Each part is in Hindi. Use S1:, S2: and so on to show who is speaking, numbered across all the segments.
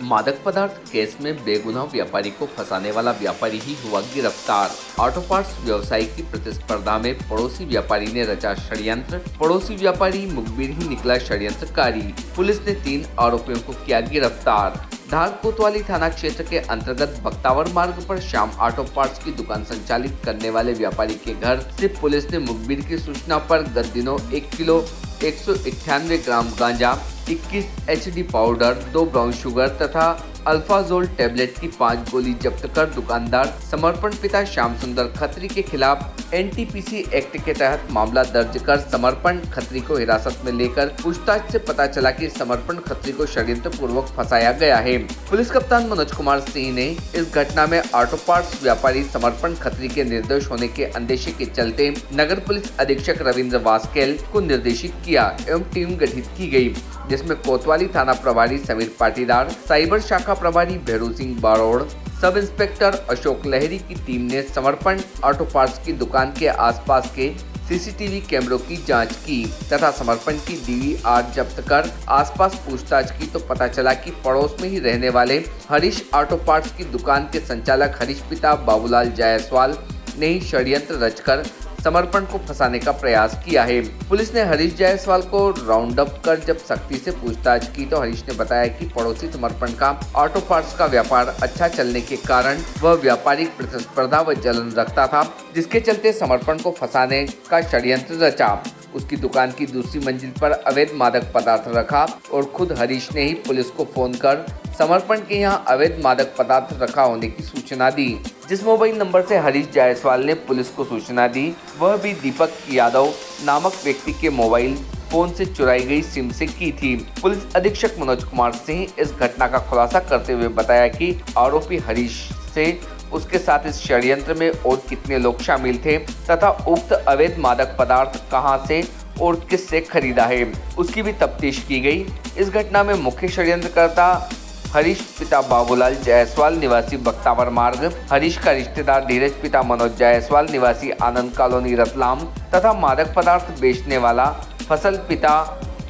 S1: मादक पदार्थ केस में बेगुनाह व्यापारी को फंसाने वाला व्यापारी ही हुआ गिरफ्तार। ऑटो पार्ट्स व्यवसायी की प्रतिस्पर्धा में पड़ोसी व्यापारी ने रचा षड्यंत्र। पड़ोसी व्यापारी मुखबिर ही निकला षड्यंत्रकारी। पुलिस ने 3 आरोपियों को किया गिरफ्तार। धार कोतवाली थाना क्षेत्र के अंतर्गत बख्तावर मार्ग पर श्याम ऑटो पार्ट्स की दुकान संचालित करने वाले व्यापारी के घर से पुलिस ने मुखबिर की सूचना पर गत दिनों 1 किलो 198 ग्राम गांजा, 21 HD पाउडर, 2 ब्राउन शुगर तथा अल्फाजोल टैबलेट की 5 गोली जब्त कर दुकानदार समर्पण पिता श्याम सुंदर खत्री के खिलाफ NTPC एक्ट के तहत मामला दर्ज कर समर्पण खत्री को हिरासत में लेकर पूछताछ से पता चला कि समर्पण खत्री को षड्यंत्र पूर्वक फंसाया गया है। पुलिस कप्तान मनोज कुमार सिंह ने इस घटना में ऑटो पार्ट्स व्यापारी समर्पण खत्री के निर्दोष होने के अंदेशे के चलते नगर पुलिस अधीक्षक रविंद्र वास्केल को निर्देशित किया एवं टीम गठित की गयी, जिसमें कोतवाली थाना प्रभारी समीर पाटीदार, साइबर शाखा प्रभारी भैरू सिंह बारोड़, सब इंस्पेक्टर अशोक लहरी की टीम ने समर्पण ऑटो पार्ट्स की दुकान के आसपास के CCTV कैमरों की जांच की तथा समर्पण की DVR जब्त कर आसपास पूछताछ की तो पता चला कि पड़ोस में ही रहने वाले हरीश ऑटो पार्ट्स की दुकान के संचालक हरीश पिता बाबूलाल जायसवाल ने ही षड्यंत्र रचकर समर्पण को फंसाने का प्रयास किया है। पुलिस ने हरीश जायसवाल को राउंड अप कर जब सख्ती से पूछताछ की तो हरीश ने बताया कि पड़ोसी समर्पण का ऑटो पार्ट्स का व्यापार अच्छा चलने के कारण वह व्यापारिक प्रतिस्पर्धा व जलन रखता था, जिसके चलते समर्पण को फंसाने का षड्यंत्र रचा। उसकी दुकान की दूसरी मंजिल पर अवैध मादक पदार्थ रखा और खुद हरीश ने ही पुलिस को फोन कर समर्पण के यहाँ अवैध मादक पदार्थ रखा होने की सूचना दी। जिस मोबाइल नंबर से हरीश जायसवाल ने पुलिस को सूचना दी वह भी दीपक यादव नामक व्यक्ति के मोबाइल फोन से चुराई गई सिम से की थी। पुलिस अधीक्षक मनोज कुमार सिंह इस घटना का खुलासा करते हुए बताया कि आरोपी हरीश से उसके साथ इस षड्यंत्र में और कितने लोग शामिल थे तथा उक्त अवैध मादक पदार्थ कहां से और किससे खरीदा है, उसकी भी तफ्तीश की गई। इस घटना में मुख्य षड्यंत्रकर्ता हरीश पिता बाबूलाल जायसवाल निवासी बख्तावर मार्ग, हरीश का रिश्तेदार धीरज पिता मनोज जायसवाल निवासी आनंद कॉलोनी रतलाम तथा मादक पदार्थ बेचने वाला फसल पिता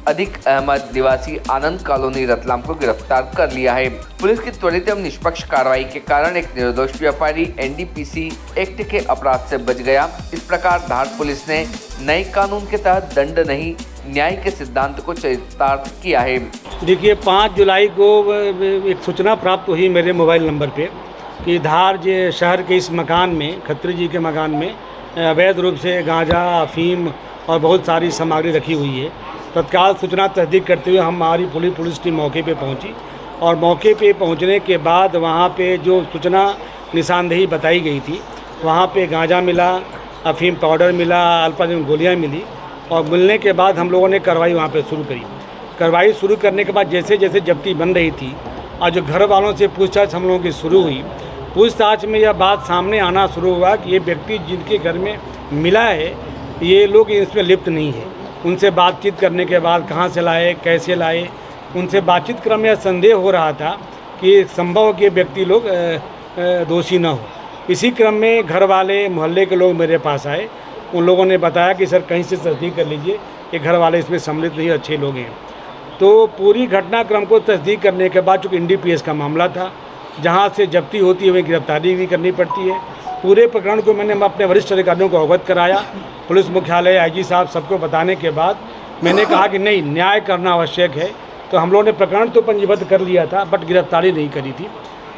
S1: अधिक अहमद निवासी आनंद कॉलोनी रतलाम को गिरफ्तार कर लिया है। पुलिस की त्वरित एवं निष्पक्ष कार्रवाई के कारण एक निर्दोष व्यापारी NDPC एक्ट के अपराध से बच गया। इस प्रकार धार पुलिस ने नए कानून के तहत दंड नहीं न्याय के सिद्धांत को चरितार्थ किया है।
S2: देखिए 5 जुलाई को एक सूचना प्राप्त हुई मेरे मोबाइल नंबर पे कि धार शहर के इस मकान में, खत्री जी के मकान में अवैध रूप से गांजा, अफीम और बहुत सारी सामग्री रखी हुई है। तत्काल सूचना तस्दीक करते हुए हमारी पुलिस टीम मौके पे पहुंची और मौके पे पहुंचने के बाद वहां पे जो सूचना निशानदेही बताई गई थी वहां पे गांजा मिला, अफीम पाउडर मिला, अल्फाजोल गोलियां मिली और मिलने के बाद हम लोगों ने कार्रवाई वहाँ पे शुरू करी। कार्रवाई शुरू करने के बाद जैसे जैसे जब्ती बन रही थी और जो घर वालों से पूछताछ हम लोगों की शुरू हुई, पूछताछ में यह बात सामने आना शुरू हुआ कि ये व्यक्ति जिनके घर में मिला है ये लोग इसमें लिप्त नहीं है। उनसे बातचीत करने के बाद कहाँ से लाए, कैसे लाए, उनसे बातचीत क्रम में संदेह हो रहा था कि संभव कि व्यक्ति लोग दोषी न हो। इसी क्रम में घर वाले, मोहल्ले के लोग मेरे पास आए। उन लोगों ने बताया कि सर कहीं से तस्दीक कर लीजिए, ये घर वाले इसमें सम्मिलित नहीं, अच्छे लोग हैं। तो पूरी घटनाक्रम को तस्दीक करने के बाद चूँकि NDPS का मामला था, जहाँ से जब्ती होती है वहीं गिरफ्तारी भी करनी पड़ती है। पूरे प्रकरण को मैंने अपने वरिष्ठ अधिकारियों को अवगत कराया, पुलिस मुख्यालय, IG साहब सबको बताने के बाद मैंने कहा कि नहीं, न्याय करना आवश्यक है। तो हम लोगों ने प्रकरण तो पंजीबद्ध कर लिया था बट गिरफ्तारी नहीं करी थी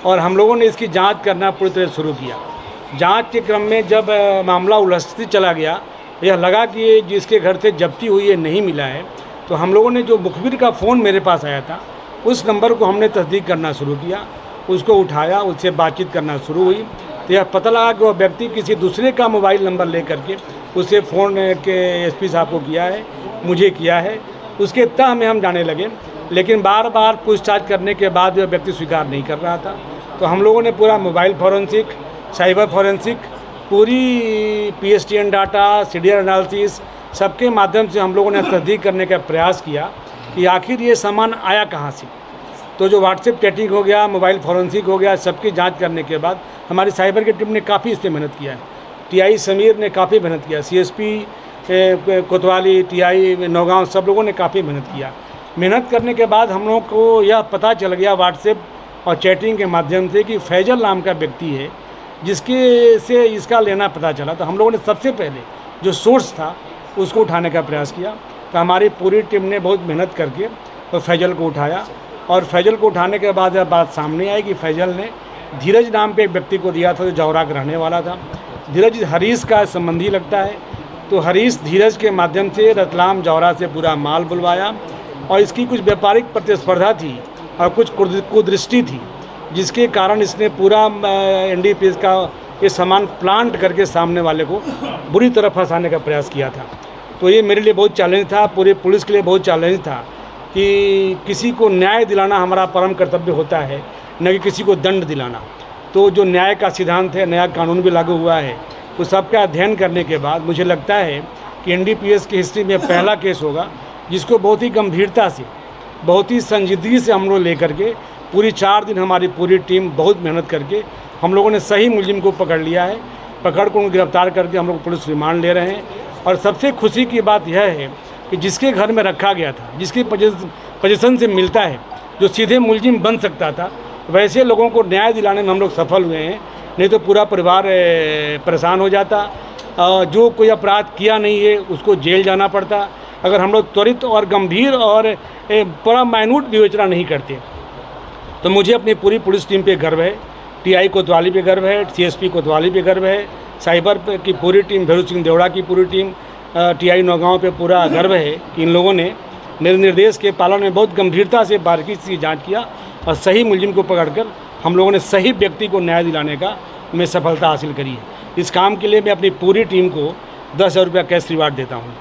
S2: और हम लोगों ने इसकी जांच करना पूरी तरह शुरू किया। जांच के क्रम में जब मामला उलझते चला गया, यह लगा कि जिसके घर से जब्ती हुई है नहीं मिला है, तो हम लोगों ने जो मुखबिर का फ़ोन मेरे पास आया था उस नंबर को हमने तस्दीक करना शुरू किया, उसको उठाया, उससे बातचीत करना शुरू हुई। तो यह पता लगा कि वह व्यक्ति किसी दूसरे का मोबाइल नंबर लेकर के उसे फ़ोन के SP साहब को किया है, मुझे किया है। उसके तह में हम जाने लगे, लेकिन बार बार पूछताछ करने के बाद वह व्यक्ति स्वीकार नहीं कर रहा था। तो हम लोगों ने पूरा मोबाइल फॉरेंसिक, साइबर फॉरेंसिक, पूरी PSTN डाटा, CDR एनालिसिस सबके माध्यम से हम लोगों ने तस्दीक करने का प्रयास किया कि आखिर ये सामान आया कहाँ से। तो जो व्हाट्सएप चैटिंग हो गया, मोबाइल फॉरेंसिक हो गया, सबकी जांच करने के बाद हमारी साइबर की टीम ने काफ़ी इस पर मेहनत किया है। TI समीर ने काफ़ी मेहनत किया, CSP कोतवाली, TI नौगांव, सब लोगों ने काफ़ी मेहनत किया। मेहनत करने के बाद हम लोगों को यह पता चल गया व्हाट्सएप और चैटिंग के माध्यम से कि फैजल नाम का व्यक्ति है जिसके से इसका लेना पता चला। तो हम लोगों ने सबसे पहले जो सोर्स था उसको उठाने का प्रयास किया। तो हमारी पूरी टीम ने बहुत मेहनत करके तो फैजल को उठाया, और फैजल को उठाने के बाद जब बात सामने आई कि फैजल ने धीरज नाम पे एक व्यक्ति को दिया था जो जौरा का रहने वाला था। धीरज हरीश का संबंधी लगता है। तो हरीश धीरज के माध्यम से रतलाम जौरा से पूरा माल बुलवाया, और इसकी कुछ व्यापारिक प्रतिस्पर्धा थी और कुछ कुदृष्टि थी, जिसके कारण इसने पूरा एनडीपीएस का ये सामान प्लांट करके सामने वाले को बुरी तरह फंसाने का प्रयास किया था। तो ये मेरे लिए बहुत चैलेंज था, पूरे पुलिस के लिए बहुत चैलेंज था कि किसी को न्याय दिलाना हमारा परम कर्तव्य होता है, न कि किसी को दंड दिलाना। तो जो न्याय का सिद्धांत है, नया कानून भी लागू हुआ है, तो सबका अध्ययन करने के बाद मुझे लगता है कि एनडीपीएस की हिस्ट्री में पहला केस होगा जिसको बहुत ही गंभीरता से, बहुत ही संजीदगी से हम लोग लेकर के पूरी 4 दिन हमारी पूरी टीम बहुत मेहनत करके हम लोगों ने सही मुलजिम को पकड़ लिया है। पकड़ को गिरफ्तार करके हम लोग पुलिस रिमांड ले रहे हैं। और सबसे खुशी की बात यह है कि जिसके घर में रखा गया था, जिसकी पोजीशन से मिलता है, जो सीधे मुलजिम बन सकता था, वैसे लोगों को न्याय दिलाने में हम लोग सफल हुए हैं। नहीं तो पूरा परिवार परेशान हो जाता। जो कोई अपराध किया नहीं है उसको जेल जाना पड़ता अगर हम लोग त्वरित और गंभीर और बड़ा माइन्यूट विवेचना नहीं करते। तो मुझे अपनी पूरी पुलिस टीम पे गर्व है, टीआई कोतवाली पे गर्व है, सीएसपी कोतवाली पे गर्व है, साइबर की पूरी टीम, भैरू सिंह देवड़ा की पूरी टीम, टीआई नौगांव पे पूरा गर्व है कि इन लोगों ने मेरे निर्देश के पालन में बहुत गंभीरता से बारीकी से जांच किया और सही मुलजिम को पकड़कर हम लोगों ने सही व्यक्ति को न्याय दिलाने का में सफलता हासिल करी है। इस काम के लिए मैं अपनी पूरी टीम को 10,000 रुपया कैश रिवार्ड देता हूँ।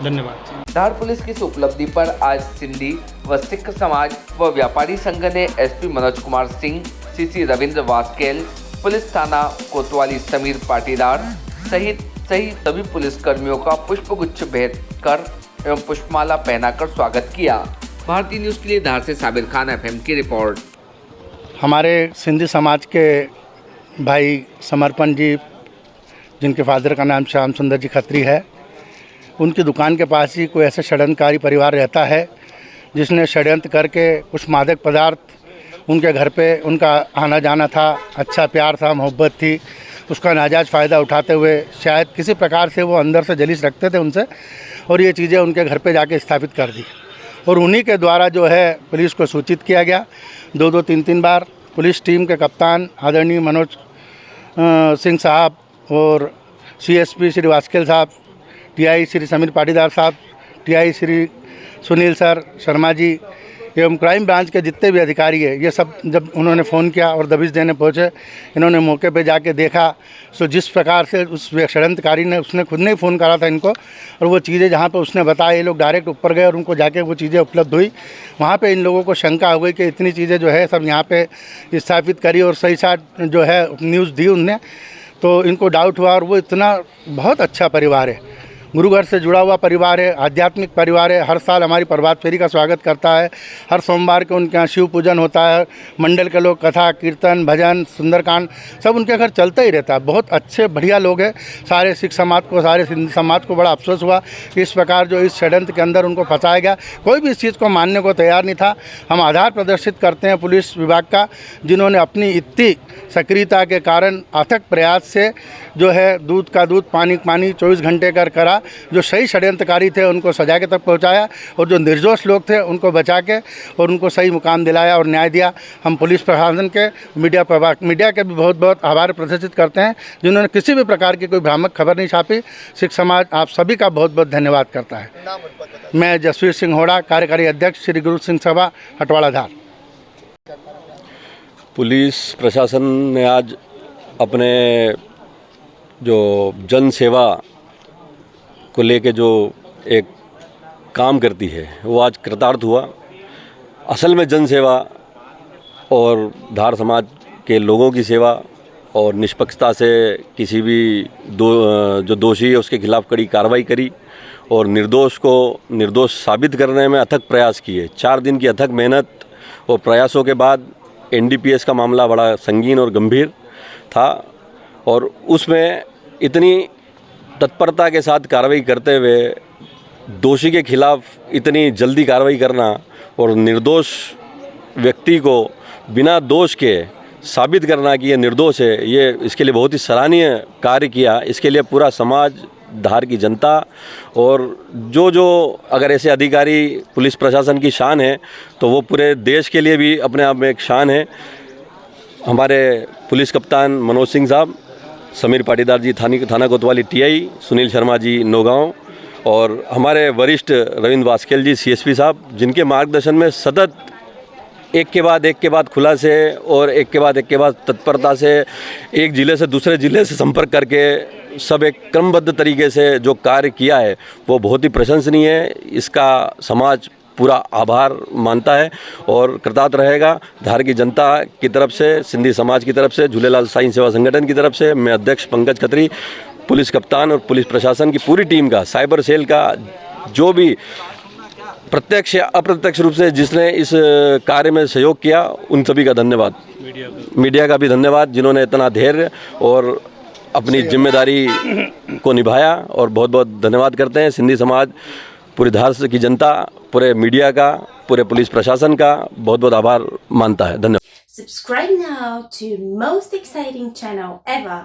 S2: धन्यवाद।
S1: धार पुलिस की इस उपलब्धि पर आज सिंधी व सिख समाज व व्यापारी संघ ने SP Manoj Kumar Singh, CC Ravindra Waskel, police थाना कोतवाली समीर पाटीदार सहित सभी पुलिस कर्मियों का पुष्पगुच्छ भेंट कर एवं पुष्पमाला पहनाकर स्वागत किया। भारतीय न्यूज के लिए धार से साबिर खान FM की रिपोर्ट।
S3: हमारे सिंधी समाज के भाई समर्पण जी, जिनके फादर का नाम श्याम सुंदर जी खत्री है, उनकी दुकान के पास ही कोई ऐसा षड्यंत्रकारी परिवार रहता है जिसने षड्यंत्र करके कुछ मादक पदार्थ उनके घर पे उनका आना जाना था, अच्छा प्यार था, मोहब्बत थी, उसका नाजायज़ फ़ायदा उठाते हुए शायद किसी प्रकार से वो अंदर से जलिस रखते थे उनसे, और ये चीज़ें उनके घर पे जाके स्थापित कर दी। और उन्हीं के द्वारा जो है पुलिस को सूचित किया गया 2-2, 3-3 बार। पुलिस टीम के कप्तान आदरणीय मनोज सिंह साहब और सीएसपी श्री वास्केल साहब, टीआई श्री समीर पाटीदार साहब, टीआई श्री सुनील सर शर्मा जी एवं क्राइम ब्रांच के जितने भी अधिकारी हैं, ये सब जब उन्होंने फ़ोन किया और दबिश देने पहुँचे, इन्होंने मौके पे जाके देखा। सो जिस प्रकार से उस षड्यंत्रकारी ने, उसने खुद ने ही फ़ोन करा था इनको, और वो चीज़ें जहाँ पे उसने बताया, ये लोग डायरेक्ट ऊपर गए और उनको जाके वो चीज़ें उपलब्ध हुई। वहाँ पे इन लोगों को शंका हो गई कि इतनी चीज़ें जो है सब यहाँ पे स्थापित करी और सही साथ जो है न्यूज़ दी उनने, तो इनको डाउट हुआ। और वो इतना बहुत अच्छा परिवार है, गुरुघर से जुड़ा हुआ परिवार है, आध्यात्मिक परिवार है। हर साल हमारी प्रभात फेरी का स्वागत करता है, हर सोमवार को उनके यहाँ शिव पूजन होता है, मंडल के लोग कथा कीर्तन भजन सुंदरकांड सब उनके घर चलता ही रहता है। बहुत अच्छे बढ़िया लोग हैं। सारे सिख समाज को, सारे सिंधी समाज को बड़ा अफसोस हुआ कि इस प्रकार जो इस षड्यंत्र के अंदर उनको फंसाया गया। कोई भी इस चीज़ को मानने को तैयार नहीं था। हम आधार प्रदर्शित करते हैं पुलिस विभाग का, जिन्होंने अपनी इतनी सक्रियता के कारण अथक प्रयास से जो है दूध का दूध पानी का पानी 24 घंटे कर करा। जो सही षड्यंत्रकारी थे उनको सजा के तक पहुंचाया, और जो निर्दोष लोग थे उनको बचा के और उनको सही मुकाम दिलाया और न्याय दिया। हम पुलिस प्रशासन के, मीडिया के भी बहुत बहुत आभार प्रदर्शित करते हैं, जिन्होंने किसी भी प्रकार की कोई भ्रामक खबर नहीं छापी। सिख समाज आप सभी का बहुत बहुत धन्यवाद करता है। मैं जसवीर सिंह होड़ा, कार्यकारी अध्यक्ष श्री गुरु सिंह सभा हटवाड़ा धार।
S4: पुलिस प्रशासन ने आज अपने जो जन सेवा को लेके जो एक काम करती है वो आज कृतार्थ हुआ। असल में जन सेवा और धार समाज के लोगों की सेवा और निष्पक्षता से किसी भी जो दोषी है उसके खिलाफ कड़ी कार्रवाई करी और निर्दोष को निर्दोष साबित करने में अथक प्रयास किए। 4 दिन की अथक मेहनत और प्रयासों के बाद एनडीपीएस का मामला बड़ा संगीन और गंभीर था, और उसमें इतनी तत्परता के साथ कार्रवाई करते हुए दोषी के खिलाफ इतनी जल्दी कार्रवाई करना और निर्दोष व्यक्ति को बिना दोष के साबित करना कि ये निर्दोष है, ये इसके लिए बहुत ही सराहनीय कार्य किया। इसके लिए पूरा समाज, धार की जनता और जो अगर ऐसे अधिकारी पुलिस प्रशासन की शान है तो वो पूरे देश के लिए भी अपने आप में एक शान है। हमारे पुलिस कप्तान मनोज सिंह साहब, समीर पाटीदार जी थाना कोतवाली टीआई, सुनील शर्मा जी नौगांव और हमारे वरिष्ठ रविंद्र वास्केल जी सीएसपी साहब, जिनके मार्गदर्शन में सतत एक के बाद खुलासे और एक के बाद तत्परता से एक ज़िले से दूसरे ज़िले से संपर्क करके सब एक क्रमबद्ध तरीके से जो कार्य किया है वो बहुत ही प्रशंसनीय है। इसका समाज पूरा आभार मानता है और कृतज्ञ रहेगा। धार की जनता की तरफ से, सिंधी समाज की तरफ से, झूलेलाल साईं सेवा संगठन की तरफ से, मैं अध्यक्ष पंकज खत्री, पुलिस कप्तान और पुलिस प्रशासन की पूरी टीम का, साइबर सेल का, जो भी प्रत्यक्ष या अप्रत्यक्ष रूप से जिसने इस कार्य में सहयोग किया, उन सभी का धन्यवाद। मीडिया का भी धन्यवाद, जिन्होंने इतना धैर्य और अपनी जिम्मेदारी को निभाया, और बहुत बहुत धन्यवाद करते हैं सिंधी समाज, पूरी धार की जनता, पूरे मीडिया का, पूरे पुलिस प्रशासन का बहुत बहुत आभार मानता है। धन्यवाद।
S5: Subscribe now to most exciting channel ever.